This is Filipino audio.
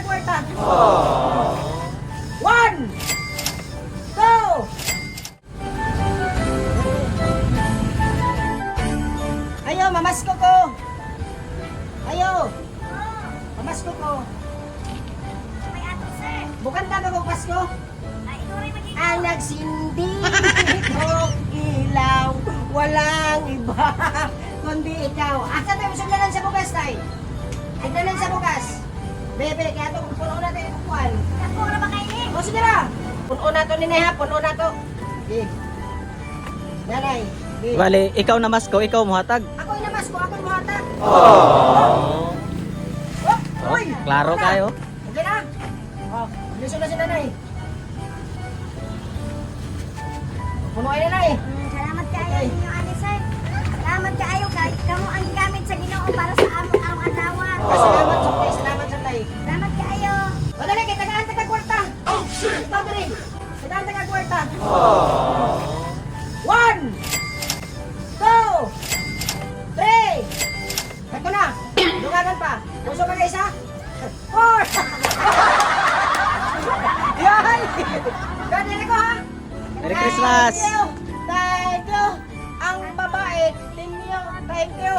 kwarta. 1, 2. Ayo, mamasko ko. Ayo. Mamasko ko. May ato, sir. Bukan tama ko Pasko. Ay, ikaw rin magiging. Ang nagsindi ng ilaw, walang iba kundi ikaw. Asa tayo suglanan sa bukas, tay? Suglanan sa bukas. Bebe, kaya ito, puno na tayo kukuhan. Ako na ba kainin? O, sige na. Puno na to, ninay ha, puno na to. Sige. Nanay. Sige. Bali, ikaw na masko, ikaw muhatag. Ako inamas ko, ako muhatag. Oh. Uy! Klaro Puno na. kayo. Okay na? Oh, biliso na si nanay. Puno ay nanay. Salamat kayo Okay. ninyo, ani, sir. Salamat kayo kay kamo ang gamit sa Ginoo para sa among araw-adlawan. Salamat sa tay, salamat sa tay. Salamat kayo. Madali, kay tagaan taga kwarta. Oh, shit! Ito, dali. Tagaan taga kwarta. 1, 2, 3. Ito na. Dugagan pa. Puso pa ka isa. 4. Yan! Ganyan ko ha. Merry Christmas! Thank you. Thank you. Ang babait ninyo. Thank you.